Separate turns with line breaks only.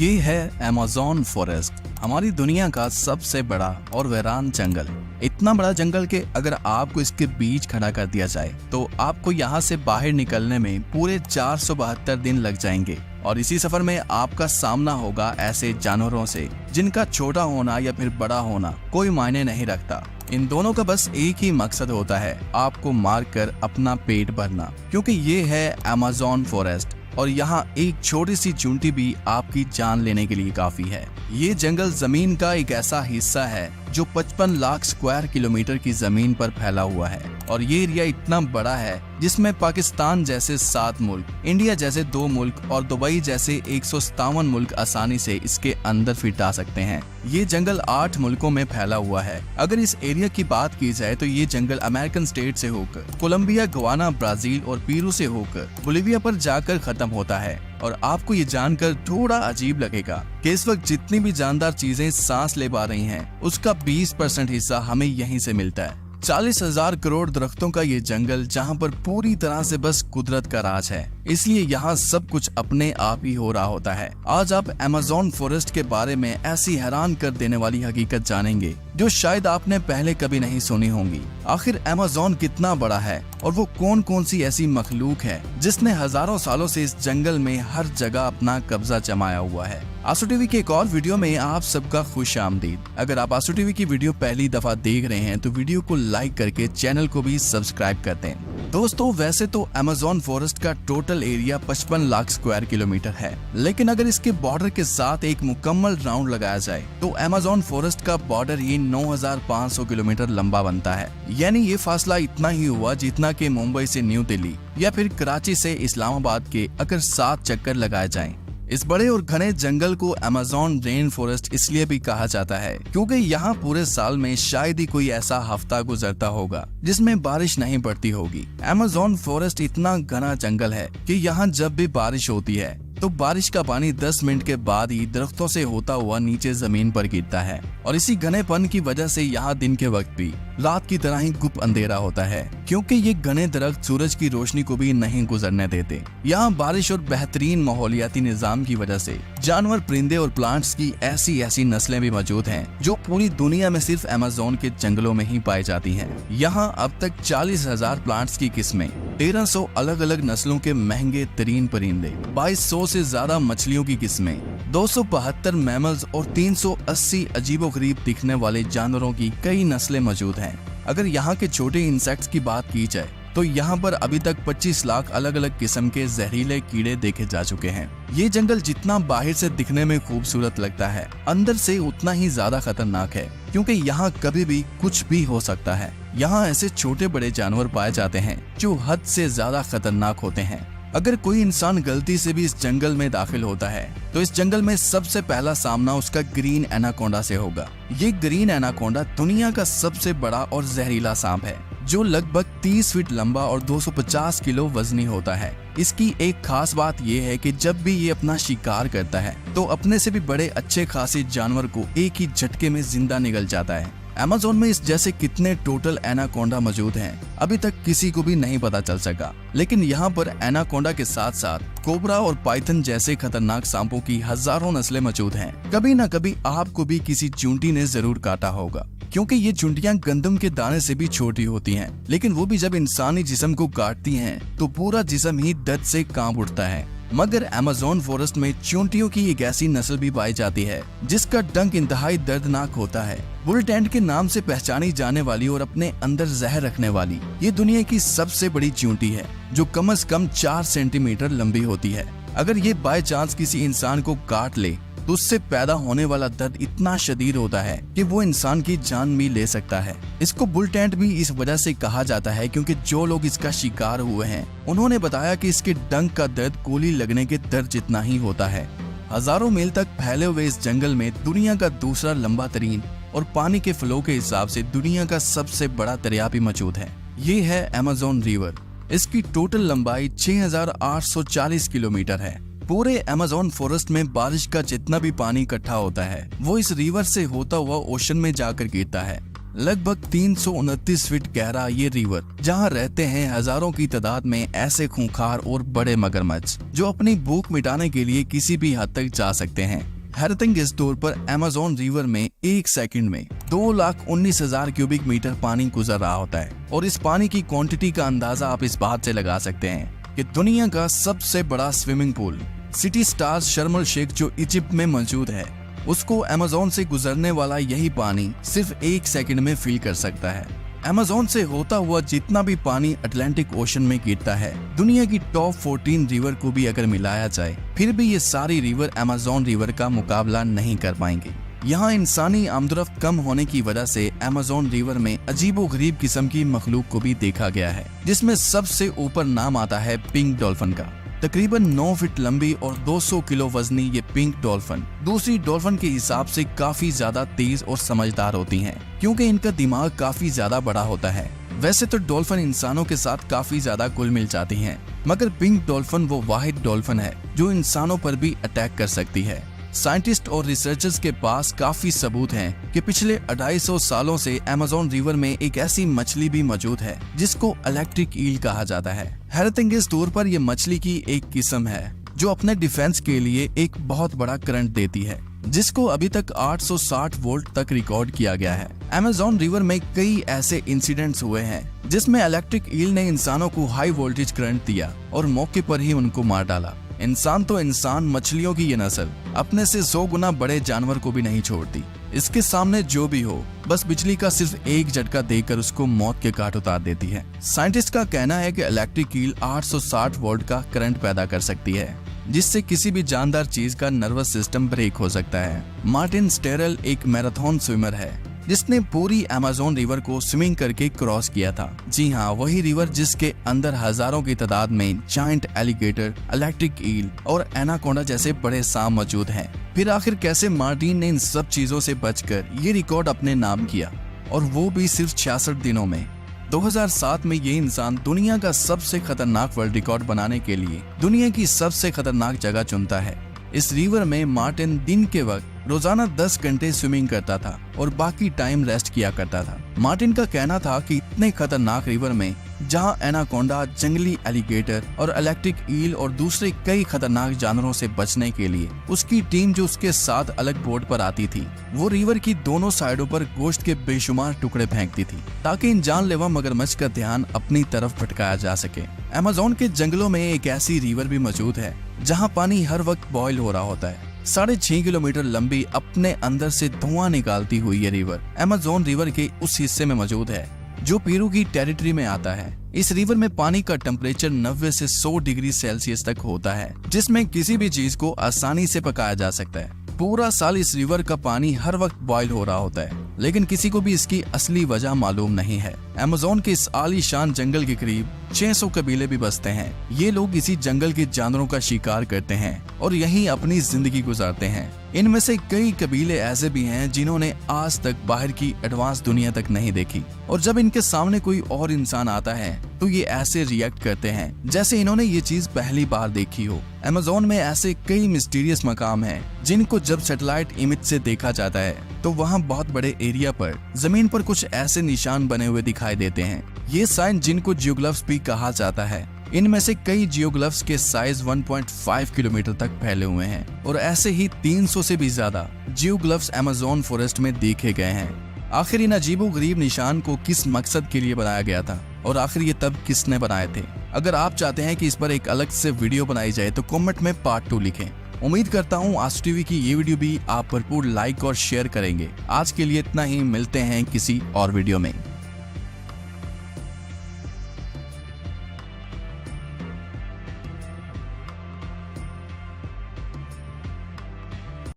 ये है Amazon forest, हमारी दुनिया का सबसे बड़ा और वीरान जंगल। इतना बड़ा जंगल कि अगर आपको इसके बीच खड़ा कर दिया जाए तो आपको यहाँ से बाहर निकलने में पूरे 472 दिन लग जाएंगे। और इसी सफर में आपका सामना होगा ऐसे जानवरों से जिनका छोटा होना या फिर बड़ा होना कोई मायने नहीं रखता। इन दोनों का बस एक ही मकसद होता है, आपको मारकर अपना पेट भरना, क्योंकि ये है अमेज़न फॉरेस्ट और यहाँ एक छोटी सी चूंटी भी आपकी जान लेने के लिए काफी है। ये जंगल जमीन का एक ऐसा हिस्सा है जो 55 लाख स्क्वायर किलोमीटर की जमीन पर फैला हुआ है और ये एरिया इतना बड़ा है जिसमें पाकिस्तान जैसे 7 मुल्क, इंडिया जैसे 2 मुल्क और दुबई जैसे 157 मुल्क आसानी से इसके अंदर फिट आ सकते हैं। ये जंगल 8 मुल्कों में फैला हुआ है। अगर इस एरिया की बात की जाए तो ये जंगल अमेरिकन स्टेट से होकर कोलंबिया, गवाना, ब्राजील और पेरू से होकर बोलिविया पर जाकर खत्म होता है। और आपको ये जानकर थोड़ा अजीब लगेगा कि इस वक्त जितनी भी जानदार चीजें सांस ले पा रही हैं, उसका 20% हिस्सा हमें यहीं से मिलता है। 40,000 करोड़ दरख्तों का ये जंगल जहाँ पर पूरी तरह से बस कुदरत का राज है, इसलिए यहाँ सब कुछ अपने आप ही हो रहा होता है। आज आप अमेज़न फॉरेस्ट के बारे में ऐसी हैरान कर देने वाली हकीकत जानेंगे जो शायद आपने पहले कभी नहीं सुनी होंगी। आखिर अमेज़न कितना बड़ा है और वो कौन कौन सी ऐसी मखलूक है जिसने हजारों सालों से इस जंगल में हर जगह अपना कब्जा जमाया हुआ है। आंसू टीवी के एक और वीडियो में आप सबका खुश आमदीद। अगर आप आंसू टीवी की वीडियो पहली दफा देख रहे हैं तो वीडियो को लाइक करके चैनल को भी सब्सक्राइब कर दें। दोस्तों, वैसे तो अमेज़न फॉरेस्ट का total area 55 lakh square kilometre है, लेकिन अगर इसके बॉर्डर के साथ एक मुकम्मल राउंड लगाया जाए तो अमेज़न फॉरेस्ट का बॉर्डर ही 9,500 किलोमीटर लंबा बनता है। यानी ये फासला इतना ही हुआ जितना कि मुंबई से न्यू दिल्ली या फिर कराची से इस्लामाबाद के अगर 7 चक्कर लगाए जाएं। इस बड़े और घने जंगल को अमेज़न रेन फॉरेस्ट इसलिए भी कहा जाता है क्योंकि यहाँ पूरे साल में शायद ही कोई ऐसा हफ्ता गुजरता होगा जिसमें बारिश नहीं पड़ती होगी। अमेज़न फॉरेस्ट इतना घना जंगल है कि यहाँ जब भी बारिश होती है तो बारिश का पानी 10 मिनट के बाद ही दरख्तों से होता हुआ नीचे जमीन पर गिरता है और इसी घनेपन की वजह से यहाँ दिन के वक्त भी रात की तरह ही गुप अंधेरा होता है, क्योंकि ये घने दरख्त सूरज की रोशनी को भी नहीं गुजरने देते। यहाँ बारिश और बेहतरीन माहौलियाती निजाम की वजह से जानवर, परिंदे और प्लांट्स की ऐसी नस्लें भी मौजूद हैं जो पूरी दुनिया में सिर्फ अमेज़न के जंगलों में ही पाई जाती हैं। यहाँ अब तक 40,000 प्लांट्स की किस्में, 1300 अलग अलग नस्लों के महंगे तरीन परिंदे, 2200 से ज्यादा मछलियों की किस्में, 272 मैमल्स और 380 अजीबोगरीब दिखने वाले जानवरों की कई नस्लें मौजूद हैं। अगर यहाँ के छोटे इंसेक्ट्स की बात की जाए तो यहाँ पर अभी तक 25 लाख अलग अलग किस्म के जहरीले कीड़े देखे जा चुके हैं। ये जंगल जितना बाहर से दिखने में खूबसूरत लगता है, अंदर से उतना ही ज्यादा खतरनाक है, क्योंकि यहाँ कभी भी कुछ भी हो सकता है। यहाँ ऐसे छोटे बड़े जानवर पाए जाते हैं जो हद से ज्यादा खतरनाक होते हैं। अगर कोई इंसान गलती से भी इस जंगल में दाखिल होता है तो इस जंगल में सबसे पहला सामना उसका ग्रीन एनाकोंडा से होगा। ये ग्रीन एनाकोंडा दुनिया का सबसे बड़ा और जहरीला सांप है जो लगभग 30 फीट लंबा और 250 किलो वजनी होता है। इसकी एक खास बात ये है कि जब भी ये अपना शिकार करता है तो अपने से भी बड़े अच्छे खासे जानवर को एक ही झटके में जिंदा निगल जाता है। अमेज़न में इस जैसे कितने टोटल एनाकोंडा मौजूद हैं अभी तक किसी को भी नहीं पता चल सका, लेकिन यहाँ पर एनाकोंडा के साथ साथ कोबरा और पाइथन जैसे खतरनाक सांपों की हजारों नस्लें मौजूद हैं। कभी न कभी आपको भी किसी चूंटी ने जरूर काटा होगा, क्योंकि ये चूंटियां गंदम के दाने से भी छोटी होती हैं, लेकिन वो भी जब इंसानी जिस्म को काटती हैं तो पूरा जिस्म ही दर्द से कांप उठता है। मगर अमेज़न फॉरेस्ट में चूंटियों की एक ऐसी नस्ल भी पाई जाती है जिसका डंक इंतहाई दर्दनाक होता है। बुल टेंट के नाम से पहचानी जाने वाली और अपने अंदर जहर रखने वाली ये दुनिया की सबसे बड़ी चूंटी है जो कम से कम 4 सेंटीमीटर लंबी होती है। अगर ये बाय चांस किसी इंसान को काट ले तो उससे पैदा होने वाला दर्द इतना शदीद होता है कि वो इंसान की जान भी ले सकता है। इसको बुल टेंट भी इस वजह से कहा जाता है क्योंकि जो लोग इसका शिकार हुए हैं उन्होंने बताया कि इसके डंक का दर्द गोली लगने के दर्द जितना ही होता है। हजारों मील तक फैले हुए इस जंगल में दुनिया का दूसरा लंबा तरीन और पानी के फ्लो के हिसाब से दुनिया का सबसे बड़ा दरिया भी मौजूद है। ये है अमेज़न रिवर। इसकी टोटल लंबाई 6,840 किलोमीटर है। पूरे अमेज़न फॉरेस्ट में बारिश का जितना भी पानी इकट्ठा होता है वो इस रिवर से होता हुआ ओशन में जाकर गिरता है। लगभग 329 फीट गहरा ये रिवर, जहां रहते हैं हजारों की तादाद में ऐसे खूंखार और बड़े मगरमच्छ जो अपनी भूख मिटाने के लिए किसी भी हद तक जा सकते हैं। हैरतिंग इस तौर पर अमेज़न रिवर में एक सेकंड में 2,19,000 क्यूबिक मीटर पानी गुजर रहा होता है। और इस पानी की क्वांटिटी का अंदाजा आप इस बात से लगा सकते हैं कि दुनिया का सबसे बड़ा स्विमिंग पूल सिटी स्टार्स शर्म एल शेख जो इजिप्ट में मौजूद है, उसको अमेज़न से गुजरने वाला यही पानी सिर्फ एक सेकंड में फिल कर सकता है। अमेज़न से होता हुआ जितना भी पानी अटलांटिक ओशन में गिरता है, दुनिया की टॉप 14 रिवर को भी अगर मिलाया जाए, फिर भी ये सारी रिवर अमेज़न रिवर का मुकाबला नहीं कर पाएंगी। यहाँ इंसानी आमदरफ्त कम होने की वजह से अमेज़न रिवर में अजीबोगरीब किस्म की मखलूक को भी देखा गया है, जिसमें सबसे ऊपर नाम आता है पिंक डॉल्फिन का। तकरीबन 9 फीट लंबी और 200 किलो वजनी ये पिंक डॉल्फिन दूसरी डॉल्फिन के हिसाब से काफी ज्यादा तेज और समझदार होती हैं, क्योंकि इनका दिमाग काफी ज्यादा बड़ा होता है। वैसे तो डॉल्फिन इंसानों के साथ काफी ज्यादा घुल मिल जाती हैं, मगर पिंक डॉल्फिन वो वाहिद डॉल्फिन है जो इंसानों पर भी अटैक कर सकती है। साइंटिस्ट और रिसर्चर्स के पास काफी सबूत हैं कि पिछले 250 सालों से अमेज़न रिवर में एक ऐसी मछली भी मौजूद है जिसको इलेक्ट्रिक ईल कहा जाता है। हैरतिंग इस तौर पर यह मछली की एक किस्म है जो अपने डिफेंस के लिए एक बहुत बड़ा करंट देती है, जिसको अभी तक 860 वोल्ट तक रिकॉर्ड किया गया है। अमेज़न रिवर में कई ऐसे इंसिडेंट्स हुए हैं जिसमें इलेक्ट्रिक ईल ने इंसानों को हाई वोल्टेज करंट दिया और मौके पर ही उनको मार डाला। इंसान तो इंसान, मछलियों की ये नस्ल अपने से 100 गुना बड़े जानवर को भी नहीं छोड़ती। इसके सामने जो भी हो, बस बिजली का सिर्फ एक झटका देकर उसको मौत के घाट उतार देती है। साइंटिस्ट का कहना है कि इलेक्ट्रिक ईल 860 वोल्ट का करंट पैदा कर सकती है, जिससे किसी भी जानदार चीज का नर्वस सिस्टम ब्रेक हो सकता है। मार्टिन स्टेरल एक मैराथन स्विमर है जिसने पूरी अमेज़न रिवर को स्विमिंग करके क्रॉस किया था। जी हाँ, वही रिवर जिसके अंदर हजारों की तादाद में जायंट एलिगेटर, इलेक्ट्रिक ईल और एनाकोंडा जैसे बड़े सांप मौजूद हैं। फिर आखिर कैसे मार्टिन ने इन सब चीजों से बचकर ये रिकॉर्ड अपने नाम किया, और वो भी सिर्फ 66 दिनों में। 2007 में ये इंसान दुनिया का सबसे खतरनाक वर्ल्ड रिकॉर्ड बनाने के लिए दुनिया की सबसे खतरनाक जगह चुनता है। इस रिवर में मार्टिन दिन के वक्त रोजाना 10 घंटे स्विमिंग करता था और बाकी टाइम रेस्ट किया करता था। मार्टिन का कहना था कि इतने खतरनाक रिवर में जहां एनाकोंडा, जंगली एलिगेटर और इलेक्ट्रिक ईल और दूसरे कई खतरनाक जानवरों से बचने के लिए उसकी टीम जो उसके साथ अलग बोट पर आती थी, वो रिवर की दोनों साइडों पर गोश्त के बेशुमार टुकड़े फेंकती थी ताकि इन जानलेवा मगरमच्छ का ध्यान अपनी तरफ भटकाया जा सके। अमेज़न के जंगलों में एक ऐसी रिवर भी मौजूद है जहां पानी हर वक्त बॉयल हो रहा होता है। 6.5 किलोमीटर लंबी, अपने अंदर से धुआं निकालती हुई ये रिवर अमेज़न रिवर के उस हिस्से में मौजूद है जो पेरू की टेरिटरी में आता है। इस रिवर में पानी का टेम्परेचर 90 से 100 डिग्री सेल्सियस तक होता है, जिसमें किसी भी चीज को आसानी से पकाया जा सकता है। पूरा साल इस रिवर का पानी हर वक्त बॉयल हो रहा होता है, लेकिन किसी को भी इसकी असली वजह मालूम नहीं है। अमेज़न के इस आलीशान जंगल के करीब 600 कबीले भी बसते हैं। ये लोग इसी जंगल के जानवरों का शिकार करते हैं और यहीं अपनी जिंदगी गुजारते हैं। इनमें से कई कबीले ऐसे भी हैं जिन्होंने आज तक बाहर की एडवांस दुनिया तक नहीं देखी, और जब इनके सामने कोई और इंसान आता है तो ये ऐसे रिएक्ट करते हैं जैसे इन्होंने ये चीज पहली बार देखी हो। अमेज़न में ऐसे कई मिस्टीरियस मकाम हैं जिनको जब सैटेलाइट इमेज से देखा जाता है तो वहाँ बहुत बड़े एरिया पर जमीन पर कुछ ऐसे निशान बने हुए दिखाई देते हैं। ये साइन जिनको जियोग्लिफ्स भी कहा जाता है। इनमें से कई जियोग्लिफ्स के साइज 1.5 किलोमीटर तक फैले हुए हैं और ऐसे ही 300 से भी ज्यादा जियोग्लिफ्स अमेज़न फॉरेस्ट में देखे गए हैं। आखिर इन अजीबोगरीब निशान को किस मकसद के लिए बनाया गया था और आखिर ये तब किसने बनाए थे? अगर आप चाहते हैं कि इस पर एक अलग से वीडियो बनाई जाए तो कमेंट में पार्ट 2 लिखें। उम्मीद करता हूँ आज टीवी की ये वीडियो भी आप भरपूर लाइक और शेयर करेंगे। आज के लिए इतना ही, मिलते हैं किसी और वीडियो में।